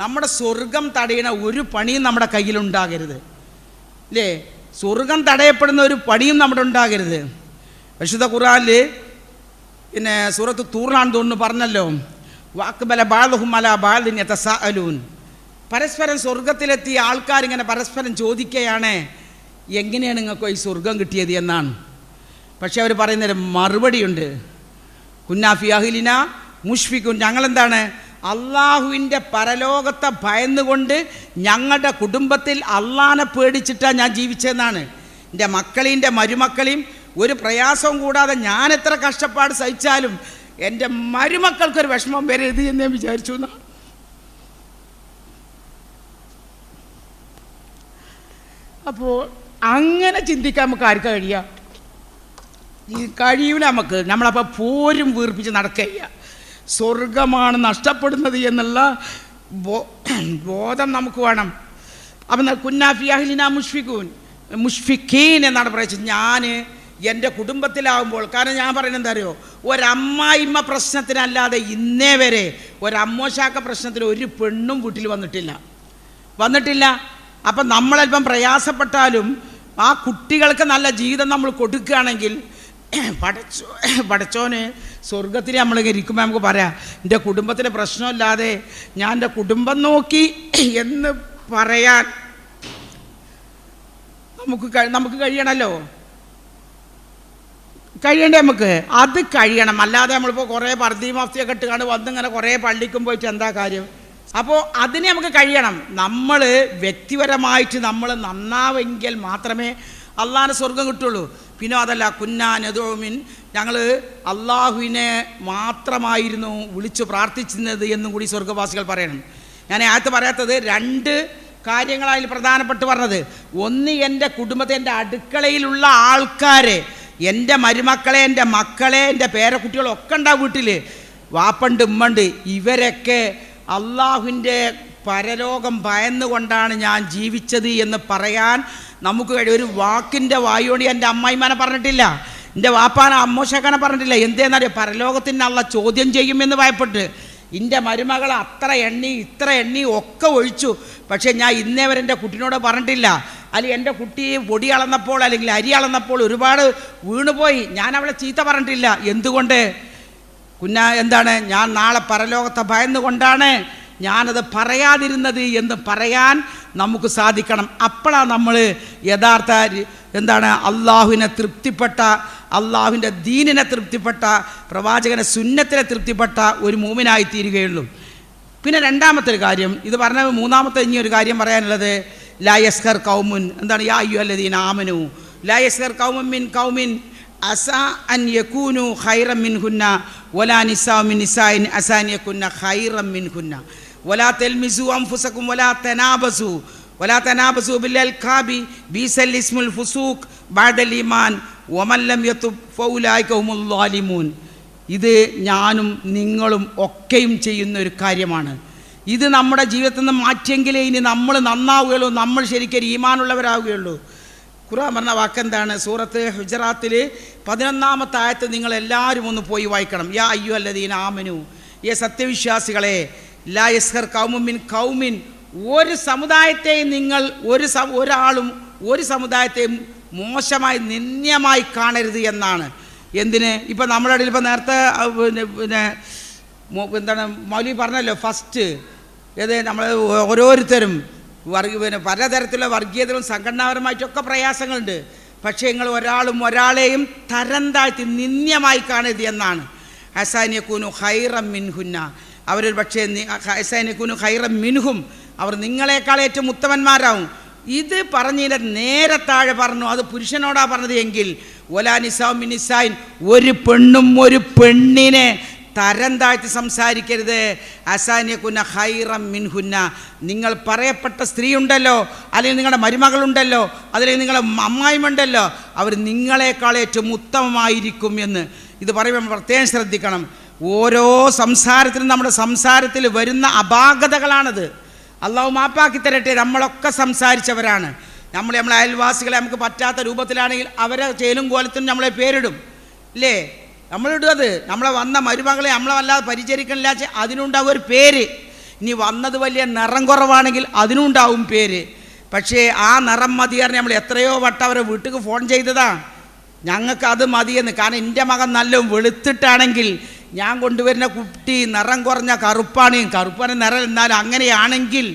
നമ്മുടെ സ്വർഗം തടയണ ഒരു പണിയും നമ്മുടെ കയ്യിലുണ്ടാകരുത്, അല്ലേ? സ്വർഗം തടയപ്പെടുന്ന ഒരു പണിയും നമ്മുടെ ഉണ്ടാകരുത്. വിശുദ്ധ ഖുർആനിൽ പിന്നെ സൂറത്ത് തൂറിനാണെന്ന് തോന്നുന്നു പറഞ്ഞല്ലോ, വാക്ബല ബാദുഹും അലാ ബാദിൻ യതസാഅലൂൻ. പരസ്പരം സ്വർഗത്തിലെത്തിയ ആൾക്കാരിങ്ങനെ പരസ്പരം ചോദിക്കുകയാണ്, എങ്ങനെയാണ് നിങ്ങൾക്ക് ഈ സ്വർഗം കിട്ടിയത് എന്നാണ്. പക്ഷെ അവർ പറയുന്നൊരു മറുപടിയുണ്ട്, കുന്നാഫി അഹ്ലിന മുഷ്ഫിഖുൻ, ഞങ്ങളെന്താണ് അള്ളാഹുവിൻ്റെ പരലോകത്തെ ഭയന്നുകൊണ്ട് ഞങ്ങളുടെ കുടുംബത്തിൽ അള്ളാനെ പേടിച്ചിട്ടാണ് ഞാൻ ജീവിച്ചതെന്നാണ്. എൻ്റെ മക്കളെയും എൻ്റെ മരുമക്കളെയും ഒരു പ്രയാസവും കൂടാതെ ഞാൻ എത്ര കഷ്ടപ്പാട് സഹിച്ചാലും എൻ്റെ മരുമക്കൾക്കൊരു വിഷമം വരരുത് എന്ന് ഞാൻ വിചാരിച്ചു എന്നാണ്. അപ്പോൾ അങ്ങനെ ചിന്തിക്കാൻ നമുക്ക് ആർക്കാ കഴിയുക? ഈ കഴിയൂല നമുക്ക്. നമ്മളപ്പോൾ പോരും വീർപ്പിച്ച് നടക്കുക. സ്വർഗമാണ് നഷ്ടപ്പെടുന്നത് എന്നുള്ള ബോധം നമുക്ക് വേണം. അപ്പം കുന്നാഫി അഹ്ലിന മുഷ്ഫിഖീൻ എന്നാണ് പറയുന്നത്. ഞാൻ എൻ്റെ കുടുംബത്തിലാവുമ്പോൾ, കാരണം ഞാൻ പറയുന്നത് എന്താ അറിയോ, ഒരമ്മായിമ്മ പ്രശ്നത്തിനല്ലാതെ ഇന്നേ വരെ ഒരമ്മോശാക്ക പ്രശ്നത്തിന് ഒരു പെണ്ണും വീട്ടിൽ വന്നിട്ടില്ല. അപ്പം നമ്മളൽപ്പം പ്രയാസപ്പെട്ടാലും ആ കുട്ടികൾക്ക് നല്ല ജീവിതം നമ്മൾ കൊടുക്കുകയാണെങ്കിൽ പടച്ചോന് സ്വർഗത്തിൽ നമ്മൾ ഇരിക്കുമ്പോൾ നമുക്ക് പറയാം, എൻ്റെ കുടുംബത്തിന് പ്രശ്നമില്ലാതെ ഞാൻ എൻ്റെ കുടുംബം നോക്കി എന്ന് പറയാൻ നമുക്ക് കഴിയണമല്ലോ. കഴിയണ്ടേ നമുക്ക്? അത് കഴിയണം. അല്ലാതെ നമ്മളിപ്പോൾ കുറേ പർദ്ദി മഫ്തിയൊക്കെ ഇട്ടുകൊണ്ട് വന്നിങ്ങനെ കുറേ പള്ളിക്കും പോയിട്ട് എന്താ കാര്യം? അപ്പോൾ അതിന് നമുക്ക് കഴിയണം. നമ്മൾ വ്യക്തിപരമായിട്ട് നമ്മൾ നന്നാവെങ്കിൽ മാത്രമേ അള്ളാഹിന് സ്വർഗം കിട്ടുള്ളൂ. പിന്നെ അതല്ല, കുന്നാനദോമിൻ, ഞങ്ങൾ അള്ളാഹുവിനെ മാത്രമായിരുന്നു വിളിച്ചു പ്രാർത്ഥിച്ചിരുന്നത് എന്നും കൂടി സ്വർഗവാസികൾ പറയണം. ഞാൻ ആദ്യത്തെ പറയാത്തത് രണ്ട് കാര്യങ്ങളായി പ്രധാനപ്പെട്ട് പറഞ്ഞത്. ഒന്ന്, എൻ്റെ കുടുംബത്തെ, എൻ്റെ അടുക്കളയിലുള്ള ആൾക്കാരെ, എൻ്റെ മരുമക്കളെ, എൻ്റെ മക്കളെ, എൻ്റെ പേരക്കുട്ടികളൊക്കെ ഉണ്ടാവും വീട്ടിൽ, വാപ്പണ്ട് ഉമ്മണ്ട്, ഇവരൊക്കെ അള്ളാഹുവിൻ്റെ പരലോകം ഭയന്നുകൊണ്ടാണ് ഞാൻ ജീവിച്ചത് എന്ന് പറയാൻ നമുക്ക് കഴിയും. ഒരു വാക്കിൻ്റെ വായോടി എൻ്റെ അമ്മായിമാനെ പറഞ്ഞിട്ടില്ല, എൻ്റെ വാപ്പാനെ അമ്മോശക്കാനെ പറഞ്ഞിട്ടില്ല. എന്തേന്നറിയോ? പരലോകത്തിന് അള്ള ചോദ്യം ചെയ്യുമെന്ന് ഭയപ്പെട്ട് എൻ്റെ മരുമകൾ അത്ര എണ്ണി ഇത്ര എണ്ണി ഒക്കെ ഒഴിച്ചു, പക്ഷേ ഞാൻ ഇന്നേ വരെ എൻ്റെ കുട്ടിനോട് പറഞ്ഞിട്ടില്ല. അല്ലെങ്കിൽ എൻ്റെ കുട്ടി പൊടി അളന്നപ്പോൾ അല്ലെങ്കിൽ അരി അളന്നപ്പോൾ ഒരുപാട് വീണുപോയി, ഞാൻ അവളെ ചീത്ത പറഞ്ഞിട്ടില്ല. എന്തുകൊണ്ട്? എന്താണ്, ഞാൻ നാളെ പരലോകത്തെ ഭയന്നുകൊണ്ടാണ് ഞാനത് പറയാതിരുന്നത് എന്ന് പറയാൻ നമുക്ക് സാധിക്കണം. അപ്പോഴാണ് നമ്മൾ യഥാർത്ഥ എന്താണ് അള്ളാഹുവിനെ തൃപ്തിപ്പെട്ട, അള്ളാഹുവിൻ്റെ ദീനിനെ തൃപ്തിപ്പെട്ട, പ്രവാചകനെ സുന്നത്തിനെ തൃപ്തിപ്പെട്ട ഒരു മൂമിനായി തീരുകയുള്ളൂ. പിന്നെ രണ്ടാമത്തെ ഒരു കാര്യം, ഇത് പറഞ്ഞ മൂന്നാമത്തെ ഇനി ഒരു കാര്യം പറയാനുള്ളത്, ലാ യസ്ഖർ ഖൗമുൻ, എന്താണ്, യാ അയ്യുഹല്ലദീന ആമനു ലാ യസ്ഖർ ഖൗമുൻ മിൻ ഖൗമിൻ അസാ അൻ യകൂനു ഖൈറൻ മിൻഹുന്ന വലാ നിസാഉ മിൻ നിസാഇൻ അസാ അൻ യകുന്ന ഖൈറൻ മിൻഹുന്ന വലാ തൽമിസു അൻഫുസകും വലാ തനാബസു ബിൽ അൽഖാബി ബിസൽ ഇസ്മുൽ ഫുസൂഖ് ബഅദൽ ഈമാൻ വമൻ ലം യതുബ് ഫൗലൈക ഹുമുൽ ളാലിമൂൻ. ഇത് ഞാനും നിങ്ങളും ഒക്കെയും ചെയ്യുന്ന ഒരു കാര്യമാണ്. ഇത് നമ്മുടെ ജീവിതത്തിൽ നിന്ന് മാറ്റിയെങ്കിലേ ഇനി നമ്മൾ നന്നാവുകയുള്ളൂ, നമ്മൾ ശരിക്കും ഈമാനുള്ളവരാവുകയുള്ളൂ. ഖുർആൻ പറഞ്ഞ വാക്കെന്താണ്? സൂറത്ത് ഹുജറാത്തിൽ 11-ാമത്തെ ആയത്ത് നിങ്ങളെല്ലാവരും ഒന്ന് പോയി വായിക്കണം. യാ അയ്യുഹല്ലദീന ആമനു, സത്യവിശ്വാസികളെ, ലാ യസ്ഖർ ഖൗമുൻ മിൻ ഖൗമിൻ, ഒരു സമുദായത്തെയും നിങ്ങൾ ഒരാളും ഒരു സമുദായത്തെയും മോശമായി നിന്ദ്യമായി കാണരുത് എന്നാണ്. എന്തിന്? ഇപ്പം നമ്മുടെ ഇടയിൽ ഇപ്പം നേരത്തെ പിന്നെ എന്താണ് മൗലവി പറഞ്ഞല്ലോ, ഫസ്റ്റ് നമ്മൾ ഓരോരുത്തരും പിന്നെ പലതരത്തിലുള്ള വർഗീയതകളും സംഘടനാപരമായിട്ടൊക്കെ പ്രയാസങ്ങളുണ്ട്. പക്ഷേ നിങ്ങൾ ഒരാളെയും തരം താഴ്ത്തി നിന്ദ്യമായി കാണരുത് എന്നാണ്. ഹസാനിയക്കൂനു ഖൈറൻ മിൻഹുന്ന, അവരൊരു പക്ഷേ ഹസാനിയക്കൂനു ഖൈറൻ മിൻഹും, അവർ നിങ്ങളെക്കാൾ ഏറ്റവും ഉത്തമന്മാരാവും. ഇത് പറഞ്ഞതിൻ്റെ നേരെ താഴെ പറഞ്ഞു, അത് പുരുഷനോടാ പറഞ്ഞത് എങ്കിൽ വലാ നിസാഉ മിൻ നിസാഇൻ, ഒരു പെണ്ണും ഒരു പെണ്ണിനെ തരം താഴ്ത്തി സംസാരിക്കരുത്. അസാനിയകുന്ന ഖൈറൻ മിൻഹുന്ന, നിങ്ങൾ പറയപ്പെട്ട സ്ത്രീ ഉണ്ടല്ലോ, അല്ലെങ്കിൽ നിങ്ങളുടെ മരുമകളുണ്ടല്ലോ, അല്ലെങ്കിൽ നിങ്ങളുടെ അമ്മായിമുണ്ടല്ലോ, അവർ നിങ്ങളെക്കാൾ ഏറ്റവും ഉത്തമമായിരിക്കും എന്ന് ഇത് പറയുമ്പോൾ പ്രത്യേകം ശ്രദ്ധിക്കണം. ഓരോ സംസാരത്തിലും നമ്മുടെ സംസാരത്തിൽ വരുന്ന അപാകതകളാണത്. അള്ളാഹു മാപ്പാക്കി തരട്ടെ. നമ്മളൊക്കെ സംസാരിച്ചവരാണ്. നമ്മളെ അയൽവാസികളെ നമുക്ക് പറ്റാത്ത രൂപത്തിലാണെങ്കിൽ അവരെ ചേലും കോലത്തിനും നമ്മളെ പേരിടും, ഇല്ലേ? നമ്മളിടും. അത് നമ്മളെ വന്ന മരുമകളെ നമ്മളെ വല്ലാതെ പരിചരിക്കണില്ല, അതിനുണ്ടാകും ഒരു പേര്. ഇനി വന്നത് വലിയ നിറം കുറവാണെങ്കിൽ അതിനുണ്ടാവും പേര്. പക്ഷേ ആ നിറം മതിയാറിന് നമ്മൾ എത്രയോ വട്ടം അവരെ വീട്ടിൽ ഫോൺ ചെയ്തതാ, ഞങ്ങൾക്ക് അത് മതിയെന്ന്. കാരണം എൻ്റെ മകൻ നല്ല വെളുത്തിട്ടാണെങ്കിൽ ഞാൻ കൊണ്ടുവരുന്ന കുട്ടി നിറം കുറഞ്ഞ കറുപ്പാണ് നിറം. എന്നാലും അങ്ങനെയാണെങ്കിൽ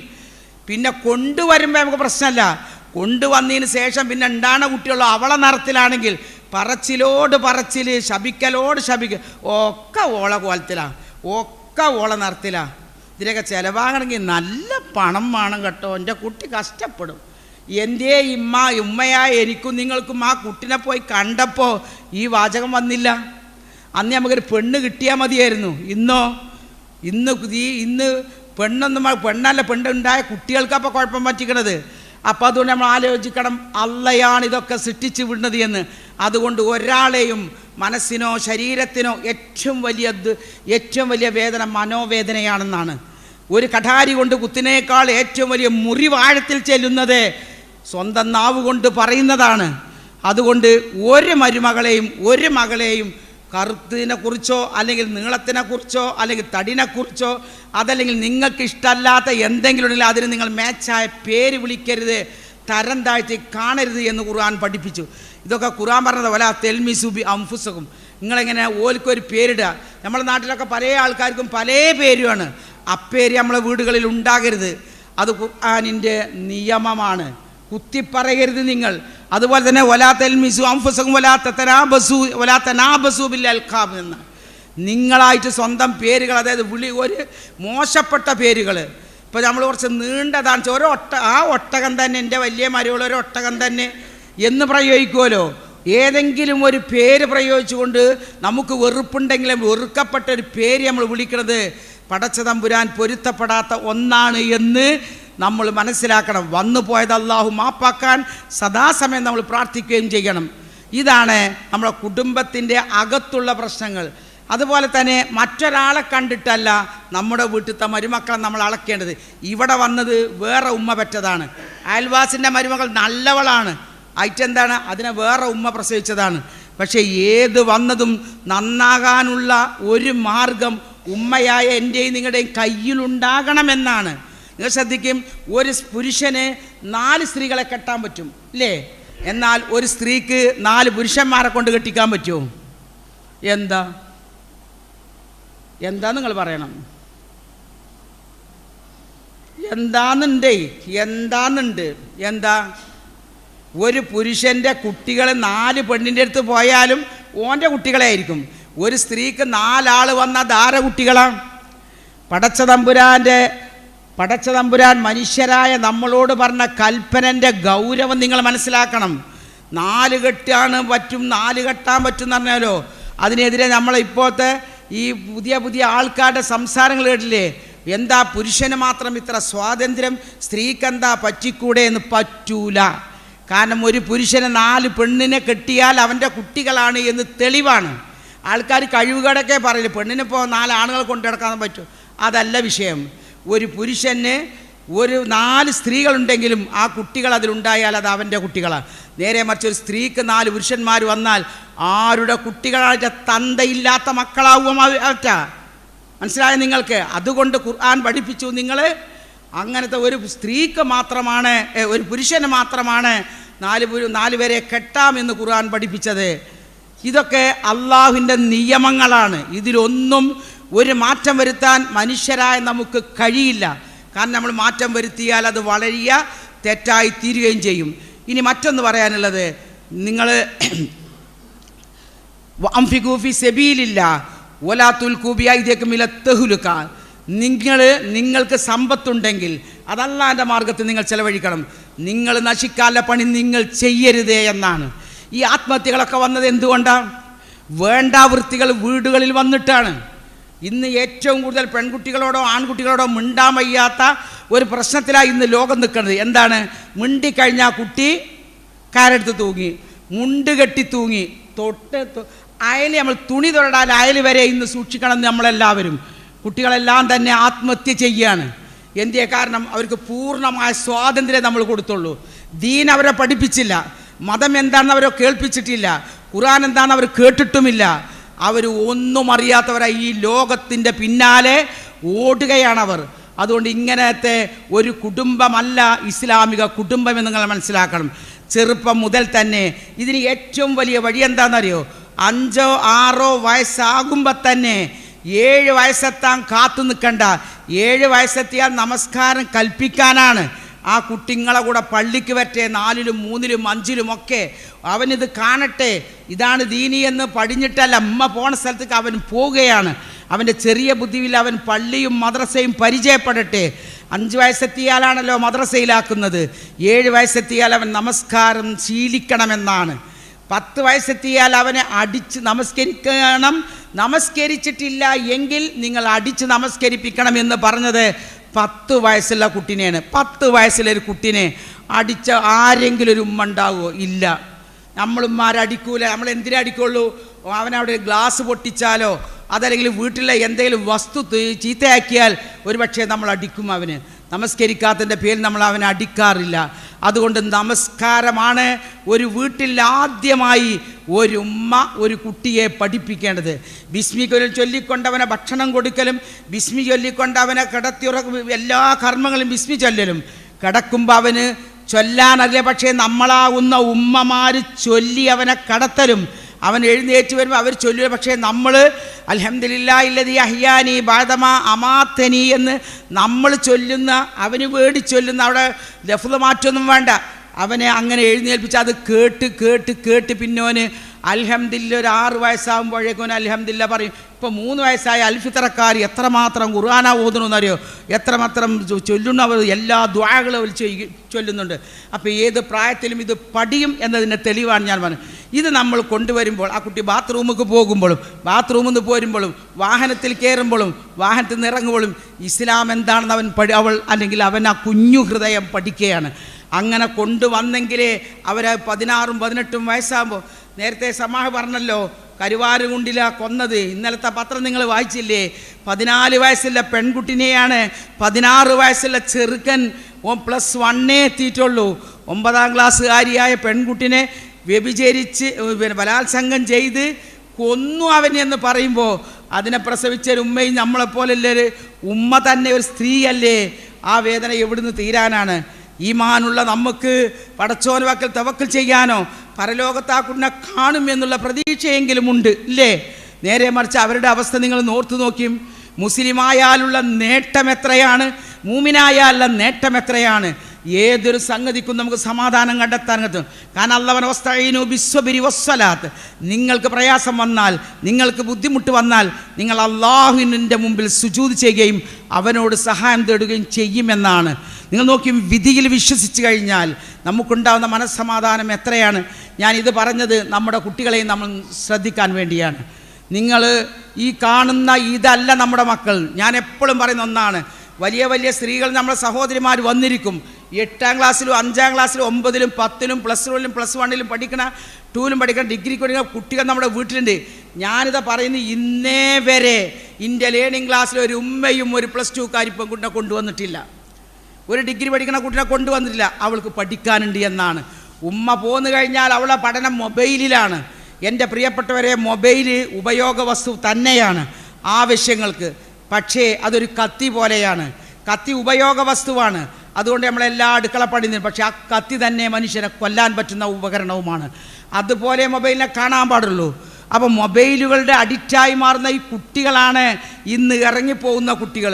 പിന്നെ കൊണ്ടുവരുമ്പോൾ നമുക്ക് പ്രശ്നമല്ല. കൊണ്ടുവന്നതിന് ശേഷം പിന്നെ ഉണ്ടാകുന്ന കുട്ടികളോ അവളെ നിറത്തിലാണെങ്കിൽ പറച്ചിലോട് പറച്ചിൽ, ശപിക്കലോട് ശപിക്കൽ, ഒക്കെ ഓള കോലത്തിലാണ്, ഒക്കെ ഓള നിറത്തിലാണ്. ഇതിനൊക്കെ ചിലവാകണമെങ്കിൽ നല്ല പണം വേണം കേട്ടോ. എൻ്റെ കുട്ടി കഷ്ടപ്പെടും. എൻ്റെ ഉമ്മയായ എനിക്കും നിങ്ങൾക്കും ആ കുട്ടിനെ പോയി കണ്ടപ്പോൾ ഈ വാചകം വന്നില്ല. അന്ന് നമുക്കൊരു പെണ്ണ് കിട്ടിയാൽ മതിയായിരുന്നു. ഇന്ന് പെണ്ണുണ്ടായ കുട്ടികൾക്കപ്പോൾ കുഴപ്പം പറ്റിക്കണത്. അപ്പോൾ അതുകൊണ്ട് നമ്മൾ ആലോചിക്കണം, അള്ളയാണ് ഇതൊക്കെ സൃഷ്ടിച്ചു വിടുന്നത് എന്ന്. അതുകൊണ്ട് ഒരാളെയും മനസ്സിനോ ശരീരത്തിനോ ഏറ്റവും വലിയ വേദന മനോവേദനയാണെന്നാണ്. ഒരു കഠാരി കൊണ്ട് കുത്തിനേക്കാൾ ഏറ്റവും വലിയ മുറിവാഴത്തിൽ ചെല്ലുന്നത് സ്വന്തം നാവ് കൊണ്ട് പറയുന്നതാണ്. അതുകൊണ്ട് ഒരു മകളെയും കറുത്തിനെക്കുറിച്ചോ അല്ലെങ്കിൽ നീളത്തിനെക്കുറിച്ചോ അല്ലെങ്കിൽ തടിനെക്കുറിച്ചോ അതല്ലെങ്കിൽ നിങ്ങൾക്ക് ഇഷ്ടമല്ലാത്ത എന്തെങ്കിലും ഉണ്ടെങ്കിൽ അതിന് നിങ്ങൾ മാച്ചായ പേര് വിളിക്കരുത്, തരം താഴ്ത്തി കാണരുത് എന്ന് ഖുർആൻ പഠിപ്പിച്ചു. ഇതൊക്കെ ഖുർആൻ പറഞ്ഞത് വലാ തെൽമിസുബി അംഫുസകും. നിങ്ങളെങ്ങനെ ഓൽക്കൊരു പേരിടുക. നമ്മുടെ നാട്ടിലൊക്കെ പല ആൾക്കാർക്കും പല പേരുമാണ്. അപ്പേര് നമ്മളെ വീടുകളിൽ ഉണ്ടാകരുത്. അത് ഖുർആനിൻ്റെ നിയമമാണ്. കുത്തിപ്പറയരുത് നിങ്ങൾ. അതുപോലെ തന്നെ വലാ തെൽമിസു അംഫുസകും വലാ തനാബസു ബിൽ അൽഖാബ് എന്ന് നിങ്ങളായിട്ട് സ്വന്തം പേരുകൾ, അതായത് ഒരു മോശപ്പെട്ട പേരുകൾ. ഇപ്പോൾ നമ്മൾ കുറച്ച് നീണ്ടതാണ് ആ ഒട്ടകം തന്നെ, എൻ്റെ വലിയ മരുകളൊരു ഒട്ടകം തന്നെ എന്ന് പ്രയോഗിക്കുമല്ലോ. ഏതെങ്കിലും ഒരു പേര് പ്രയോഗിച്ചുകൊണ്ട് നമുക്ക് വെറുപ്പുണ്ടെങ്കിലും വെറുക്കപ്പെട്ട ഒരു പേര് നമ്മൾ വിളിക്കുന്നത് പടച്ച തമ്പുരാൻ പൊരുത്തപ്പെടാത്ത ഒന്നാണ് എന്ന് നമ്മൾ മനസ്സിലാക്കണം. വന്നു പോയത് അള്ളാഹു മാപ്പാക്കാൻ സദാസമയം നമ്മൾ പ്രാർത്ഥിക്കുകയും ചെയ്യണം. ഇതാണ് നമ്മുടെ കുടുംബത്തിൻ്റെ അകത്തുള്ള പ്രശ്നങ്ങൾ. അതുപോലെ തന്നെ മറ്റൊരാളെ കണ്ടിട്ടല്ല നമ്മുടെ വീട്ടിലത്തെ മരുമക്കളെ നമ്മൾ അളക്കേണ്ടത്. ഇവിടെ വന്നത് വേറെ ഉമ്മ പെറ്റതാണ്, അയൽവാസിൻ്റെ മരുമകൾ നല്ലവളാണ്, ആയിട്ടെന്താണ് അതിനെ വേറെ ഉമ്മ പ്രസവിച്ചതാണ്. പക്ഷേ ഏത് വന്നതും നന്നാകാനുള്ള ഒരു മാർഗം ഉമ്മയായ എൻ്റെയും നിങ്ങളുടെയും കയ്യിലുണ്ടാകണമെന്നാണ്. നിങ്ങൾ ശ്രദ്ധിക്കും, ഒരു പുരുഷന് 4 സ്ത്രീകളെ കെട്ടാൻ പറ്റും അല്ലേ? എന്നാൽ ഒരു സ്ത്രീക്ക് 4 പുരുഷന്മാരെ കൊണ്ട് കെട്ടിക്കാൻ പറ്റുമോ? എന്താ നിങ്ങൾ പറയണം? എന്താ ഒരു പുരുഷൻ്റെ കുട്ടികൾ 4 പെണ്ണിൻ്റെ അടുത്ത് പോയാലും ഓൻ്റെ കുട്ടികളെ ആയിരിക്കും. ഒരു സ്ത്രീക്ക് 4 ആൾ വന്ന ധാര കുട്ടികളാണ്. പടച്ച തമ്പുരാൻ മനുഷ്യരായ നമ്മളോട് പറഞ്ഞ കൽപ്പനൻ്റെ ഗൗരവം നിങ്ങൾ മനസ്സിലാക്കണം. 4 കെട്ടാൻ പറ്റും എന്ന് പറഞ്ഞാലോ, അതിനെതിരെ നമ്മളെ ഇപ്പോഴത്തെ ഈ പുതിയ ആൾക്കാരുടെ സംസാരങ്ങൾ കേട്ടില്ലേ? എന്താ പുരുഷന് മാത്രം ഇത്ര സ്വാതന്ത്ര്യം, സ്ത്രീക്കെന്താ പറ്റിക്കൂടെ എന്ന്? പറ്റൂല. കാരണം ഒരു പുരുഷന് 4 പെണ്ണിനെ കെട്ടിയാൽ അവൻ്റെ കുട്ടികളാണ് എന്ന് തെളിവാണ്. ആൾക്കാർ കഴിവുകേടൊക്കെ പറയില്ല, പെണ്ണിനിപ്പോൾ 4 ആണുങ്ങൾ കൊണ്ടു നടക്കാൻ പറ്റും. അതല്ല വിഷയം. ഒരു പുരുഷന് 4 സ്ത്രീകളുണ്ടെങ്കിലും ആ കുട്ടികൾ അതിലുണ്ടായാൽ അത് അവൻ്റെ കുട്ടികളാണ്. നേരെ മറിച്ച് ഒരു സ്ത്രീക്ക് 4 പുരുഷന്മാർ വന്നാൽ ആരുടെ കുട്ടികളായിട്ട് തന്തയില്ലാത്ത മക്കളാവും അവറ്റ. മനസ്സിലായോ നിങ്ങൾക്ക്? അതുകൊണ്ട് ഖുർആൻ പഠിപ്പിച്ചു, നിങ്ങൾ അങ്ങനത്തെ ഒരു സ്ത്രീക്ക് മാത്രമാണ്, ഒരു പുരുഷന് മാത്രമാണ് 4 പേരെ കെട്ടാമെന്ന് ഖുർആൻ പഠിപ്പിച്ചത്. ഇതൊക്കെ അള്ളാഹുവിൻ്റെ നിയമങ്ങളാണ്. ഇതിലൊന്നും ഒരു മാറ്റം വരുത്താൻ മനുഷ്യരായ നമുക്ക് കഴിയില്ല. കാരണം നമ്മൾ മാറ്റം വരുത്തിയാൽ അത് വളരെ തെറ്റായി തീരുകയും ചെയ്യും. ഇനി മറ്റൊന്ന് പറയാനുള്ളത്, നിങ്ങൾ അംഫിഖൂ ഫീ സബീലില്ലാഹ് വലാ തുൽഖൂ ബിഅയ്ദികും ഇല തഹ്ലുക. നിങ്ങൾക്ക് സമ്പത്തുണ്ടെങ്കിൽ അത് അല്ലാഹുവിൻ്റെ മാർഗത്തിൽ നിങ്ങൾ ചെലവഴിക്കണം. നിങ്ങൾ നശിക്കാനുള്ള പണി നിങ്ങൾ ചെയ്യരുതേ എന്നാണ്. ഈ ആത്മഹത്യകളൊക്കെ വന്നത് എന്തുകൊണ്ടാണ്? വേണ്ടാവൃത്തികൾ വീടുകളിൽ വന്നിട്ടാണ്. ഇന്ന് ഏറ്റവും കൂടുതൽ പെൺകുട്ടികളോടോ ആൺകുട്ടികളോടോ മിണ്ടാൻ വയ്യാത്ത ഒരു പ്രശ്നത്തിലാണ് ഇന്ന് ലോകം നിൽക്കുന്നത്. എന്താണ്? മിണ്ടിക്കഴിഞ്ഞാൽ കുട്ടി കാരെടുത്ത് തൂങ്ങി, മുണ്ട് കെട്ടി തൂങ്ങി, അയൽ നമ്മൾ തുണി തൊടാൻ അയൽ വരെ ഇന്ന് സൂക്ഷിക്കണം നമ്മളെല്ലാവരും. കുട്ടികളെല്ലാം തന്നെ ആത്മഹത്യ ചെയ്യുകയാണ്. എന്തേ? കാരണം അവർക്ക് പൂർണ്ണമായ സ്വാതന്ത്ര്യം നമ്മൾ കൊടുത്തുള്ളൂ. ദീൻ അവരെ പഠിപ്പിച്ചില്ല, മതം എന്താണെന്ന് അവരെ കേൾപ്പിച്ചിട്ടില്ല, ഖുർആൻ എന്താണെന്ന് അവർ കേട്ടിട്ടുമില്ല. അവർ ഒന്നും അറിയാത്തവരായി ഈ ലോകത്തിൻ്റെ പിന്നാലെ ഓടുകയാണവർ. അതുകൊണ്ട് ഇങ്ങനത്തെ ഒരു കുടുംബമല്ല ഇസ്ലാമിക കുടുംബം എന്ന് നിങ്ങൾ മനസ്സിലാക്കണം. ചെറുപ്പം മുതൽ തന്നെ ഇതിന് ഏറ്റവും വലിയ വഴി എന്താണെന്നറിയോ? 5 6 വയസ്സാകുമ്പോൾ തന്നെ 7 വയസ്സെത്താൻ കാത്തു നിൽക്കണ്ട. 7 വയസ്സെത്തിയാൽ നമസ്കാരം കൽപ്പിക്കാനാണ്. ആ കുട്ടിങ്ങളെ കൂടെ പള്ളിക്ക് വരട്ടെ, 4ലും 3ലും 5ലും ഒക്കെ അവനിത് കാണട്ടെ. ഇതാണ് ദീനി എന്ന് പഠിഞ്ഞിട്ടല്ല, അമ്മ പോണ സ്ഥലത്തേക്ക് അവൻ പോവുകയാണ്. അവൻ്റെ ചെറിയ ബുദ്ധിയിൽ അവൻ പള്ളിയും മദ്രസയും പരിചയപ്പെടട്ടെ. 5 വയസ്സെത്തിയാലാണല്ലോ മദ്രസയിലാക്കുന്നത്. 7 വയസ്സെത്തിയാൽ അവൻ നമസ്കാരം ശീലിക്കണമെന്നാണ്. 10 വയസ്സെത്തിയാൽ അവനെ അടിച്ച് നമസ്കരിക്കണം. നമസ്കരിച്ചിട്ടില്ല എങ്കിൽ നിങ്ങൾ അടിച്ച് നമസ്കരിപ്പിക്കണം എന്ന് പറഞ്ഞത് 10 വയസ്സുള്ള കുട്ടീനെയാണ്. 10 വയസ്സിലൊരു കുട്ടീനെ അടിച്ച ആരെങ്കിലും ഒരു ഉമ്മ ഉണ്ടാവുമോ? ഇല്ല. നമ്മളുമ്മാരടിക്കൂല. നമ്മൾ എന്തിനാ അടിക്കുള്ളൂ? അവനവിടെ ഗ്ലാസ് പൊട്ടിച്ചാലോ അതല്ലെങ്കിൽ വീട്ടിലെ എന്തെങ്കിലും വസ്തു ചീത്തയാക്കിയാൽ ഒരു പക്ഷേ നമ്മൾ അടിക്കും. അവന് നമസ്കരിക്കാത്തതിൻ്റെ പേരിൽ നമ്മൾ അവനെ അടിക്കാറില്ല. അതുകൊണ്ട് നമസ്കാരമാണ് ഒരു വീട്ടിൽ ആദ്യമായി ഒരു ഉമ്മ ഒരു കുട്ടിയെ പഠിപ്പിക്കേണ്ടത്. ബിസ്മി ചൊല്ലിക്കൊണ്ടവനെ ഭക്ഷണം കൊടുക്കലും, ബിസ്മി ചൊല്ലിക്കൊണ്ടവനെ കിടത്തിയുറക്കും, എല്ലാ കർമ്മങ്ങളും ബിസ്മി ചൊല്ലലും. കിടക്കുമ്പോൾ അവന് ചൊല്ലാനറിയില്ല, പക്ഷേ നമ്മളാവുന്ന ഉമ്മമാർ ചൊല്ലി അവനെ കടത്തലും. അവൻ എഴുന്നേറ്റ് വരുമ്പോൾ അവർ ചൊല്ലുക. പക്ഷേ നമ്മൾ അൽഹംദുലില്ലാഹി അല്ലദീ അഹ്യാനി ബഅദമാ അമാതനി എന്ന് നമ്മൾ ചൊല്ലുന്ന, അവന് വേണ്ടി ചൊല്ലുന്ന, അവിടെ ലഫ്ള് മാറ്റൊന്നും വേണ്ട, അവനെ അങ്ങനെ എഴുന്നേൽപ്പിച്ച് അത് കേട്ട് കേട്ട് കേട്ട് പിന്നോന് അൽഹംദുലില്ല ഒരു 6 വയസ്സാകുമ്പോഴേക്കും അൽഹംദുലില്ല പറയും. ഇപ്പോൾ 3 വയസ്സായ അൽഫിത്തറക്കാർ എത്രമാത്രം ഖുർആന ഓതുന്നറിയോ, എത്രമാത്രം ചൊല്ലുന്നവർ എല്ലാ ദുആകളും അവർ ചൊല്ലുന്നുണ്ട്. അപ്പോൾ ഏത് പ്രായത്തിലും ഇത് പഠിയും എന്നതിൻ്റെ തെളിവാണ് ഞാൻ പറഞ്ഞത്. ഇത് നമ്മൾ കൊണ്ടുവരുമ്പോൾ ആ കുട്ടി ബാത്റൂമിൽ പോകുമ്പോഴും ബാത്റൂമിൽ നിന്ന് പോരുമ്പോഴും വാഹനത്തിൽ കയറുമ്പോഴും വാഹനത്തിൽ നിന്ന് ഇറങ്ങുമ്പോഴും ഇസ്ലാം എന്താണെന്ന് അവൾ അല്ലെങ്കിൽ അവൻ ആ കുഞ്ഞു ഹൃദയം പഠിക്കുകയാണ്. അങ്ങനെ കൊണ്ടുവന്നെങ്കിലേ അവർ 16 18 വയസ്സാകുമ്പോൾ, നേരത്തെ സമാഹ് പറഞ്ഞല്ലോ കരുവാരുകുണ്ടില കൊന്നത്, ഇന്നലത്തെ പത്രം നിങ്ങൾ വായിച്ചില്ലേ? 14 വയസ്സുള്ള പെൺകുട്ടിനെയാണ് 16 വയസ്സുള്ള ചെറുക്കൻ +1 എത്തിയിട്ടുള്ളൂ. 9ാം ക്ലാസ്സുകാരിയായ പെൺകുട്ടിനെ വ്യഭിചരിച്ച് ബലാത്സംഗം ചെയ്ത് കൊന്നു അവനെന്ന് പറയുമ്പോൾ അതിനെ പ്രസവിച്ചൊരു ഉമ്മയും നമ്മളെപ്പോലല്ലൊരു ഉമ്മ തന്നെ ഒരു സ്ത്രീയല്ലേ? ആ വേദന എവിടുന്ന് തീരാനാണ്? ഈമാനുള്ള നമുക്ക് പടച്ചോൻ വാക്കൽ തവക്കൽ ചെയ്യാനോ പരലോകത്ത് ആ കുട്ടിനെ കാണും എന്നുള്ള പ്രതീക്ഷയെങ്കിലും ഉണ്ട് ഇല്ലേ? നേരെ മറിച്ച് അവരുടെ അവസ്ഥ നിങ്ങൾ ഓർത്തു നോക്കിയും. മുസ്ലിമായാലുള്ള നേട്ടം എത്രയാണ്, മൂമിനായാലുള്ള നേട്ടം എത്രയാണ്? ഏതൊരു സംഗതിക്കും നമുക്ക് സമാധാനം കണ്ടെത്താൻ പറ്റും. കാരണം അല്ലാഹു വസ്തഈനു ബിസ്സബ്രി വസ്സലാത്ത്, നിങ്ങൾക്ക് പ്രയാസം വന്നാൽ, നിങ്ങൾക്ക് ബുദ്ധിമുട്ട് വന്നാൽ നിങ്ങൾ അല്ലാഹുവിൻ്റെ മുമ്പിൽ സുജൂദ് ചെയ്യുകയും അവനോട് സഹായം തേടുകയും ചെയ്യുമെന്നാണ്. നിങ്ങൾ നോക്കി, വിധിയിൽ വിശ്വസിച്ച് കഴിഞ്ഞാൽ നമുക്കുണ്ടാകുന്ന മനസ്സമാധാനം എത്രയാണ്. ഞാനിത് പറഞ്ഞത് നമ്മുടെ കുട്ടികളെയും നമ്മൾ ശ്രദ്ധിക്കാൻ വേണ്ടിയാണ്. നിങ്ങൾ ഈ കാണുന്ന ഇതല്ല നമ്മുടെ മക്കൾ. ഞാൻ എപ്പോഴും പറയുന്ന ഒന്നാണ്, വലിയ വലിയ സ്ത്രീകൾ നമ്മുടെ സഹോദരിമാർ വന്നിരിക്കും. 8ാം ക്ലാസ്സിലും 5ാം ക്ലാസ്സിലും 9ലും 10ലും +1ലും +1ലും പഠിക്കണ, 2ലും പഠിക്കണ, ഡിഗ്രിക്ക് പഠിക്കുന്ന കുട്ടികൾ നമ്മുടെ വീട്ടിലുണ്ട്. ഞാനിതാ പറയുന്നത്, ഇന്നേ വരെ ഇന്ത്യ ലേണിംഗ് ക്ലാസ്സിൽ ഒരു ഉമ്മയും ഒരു +2കാരി പെൺകുട്ടിനെ കൊണ്ടുവന്നിട്ടില്ല, ഒരു ഡിഗ്രി പഠിക്കുന്ന കുട്ടിനെ കൊണ്ടുവന്നിട്ടില്ല. അവൾക്ക് പഠിക്കാനുണ്ട് എന്നാണ്. ഉമ്മ പോന്നു കഴിഞ്ഞാൽ അവളെ പഠനം മൊബൈലിലാണ്. എൻ്റെ പ്രിയപ്പെട്ടവരെ, മൊബൈൽ ഉപയോഗ വസ്തു തന്നെയാണ് ആവശ്യങ്ങൾക്ക്. പക്ഷേ അതൊരു കത്തി പോലെയാണ്. കത്തി ഉപയോഗ വസ്തുവാണ്. അതുകൊണ്ട് നമ്മളെല്ലാ അടുക്കള പണിയുന്നു. പക്ഷേ ആ കത്തി തന്നെ മനുഷ്യനെ കൊല്ലാൻ പറ്റുന്ന ഉപകരണവുമാണ്. അതുപോലെ മൊബൈലിനെ കാണാൻ പാടുള്ളൂ. അപ്പോൾ മൊബൈലുകളുടെ അഡിക്റ്റായി മാറുന്ന ഈ കുട്ടികളാണ് ഇന്ന് ഇറങ്ങിപ്പോകുന്ന കുട്ടികൾ.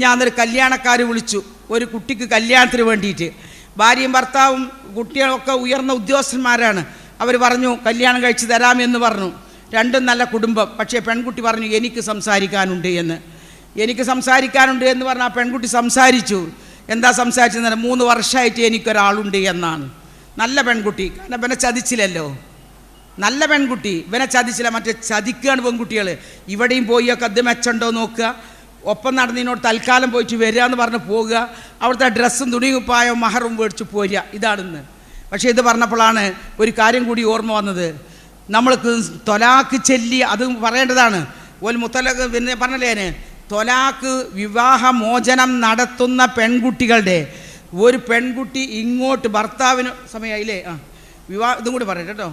ഞാനൊരു കല്യാണക്കാർ വിളിച്ചു, ഒരു കുട്ടിക്ക് കല്യാണത്തിന് വേണ്ടിയിട്ട്. ഭാര്യയും ഭർത്താവും കുട്ടികളൊക്കെ ഉയർന്ന ഉദ്യോഗസ്ഥന്മാരാണ്. അവർ പറഞ്ഞു കല്യാണം കഴിച്ച് തരാമെന്ന് പറഞ്ഞു. രണ്ടും നല്ല കുടുംബം. പക്ഷേ പെൺകുട്ടി പറഞ്ഞു എനിക്ക് സംസാരിക്കാനുണ്ട് എന്ന്. എനിക്ക് സംസാരിക്കാനുണ്ട് എന്ന് പറഞ്ഞാൽ ആ പെൺകുട്ടി സംസാരിച്ചു. എന്താ സംസാരിച്ചെന്ന്? 3 വർഷമായിട്ട് എനിക്കൊരാളുണ്ട് എന്നാണ്. നല്ല പെൺകുട്ടി, കാരണം ഇവനെ ചതിച്ചില്ലല്ലോ. നല്ല പെൺകുട്ടി, ഇവനെ ചതിച്ചില്ല. മറ്റേ ചതിക്കുകയാണ് പെൺകുട്ടികൾ. ഇവിടെയും പോയി ഒക്കെ അത് മെച്ചുണ്ടോ നോക്കുക, ഒപ്പം നടന്നതിനോട് തൽക്കാലം പോയിട്ട് വരിക എന്ന് പറഞ്ഞ് പോകുക, അവിടുത്തെ ഡ്രസ്സും തുണിയും കുപ്പായവും മഹറും മേടിച്ച് പോരുക, ഇതാണെന്ന്. പക്ഷേ ഇത് പറഞ്ഞപ്പോഴാണ് ഒരു കാര്യം കൂടി ഓർമ്മ വന്നത്. നമ്മൾക്ക് തൊലാക്ക് ചൊല്ലി അത് പറയേണ്ടതാണ്. ഒരു മുത്തലക്ക് പിന്നെ പറഞ്ഞല്ലേന്, തൊലാക്ക് വിവാഹമോചനം നടത്തുന്ന പെൺകുട്ടികളുടെ ഒരു പെൺകുട്ടി ഇങ്ങോട്ട് ഭർത്താവിന് സമയമായില്ലേ, ഇതും കൂടി പറയട്ടെ കേട്ടോ.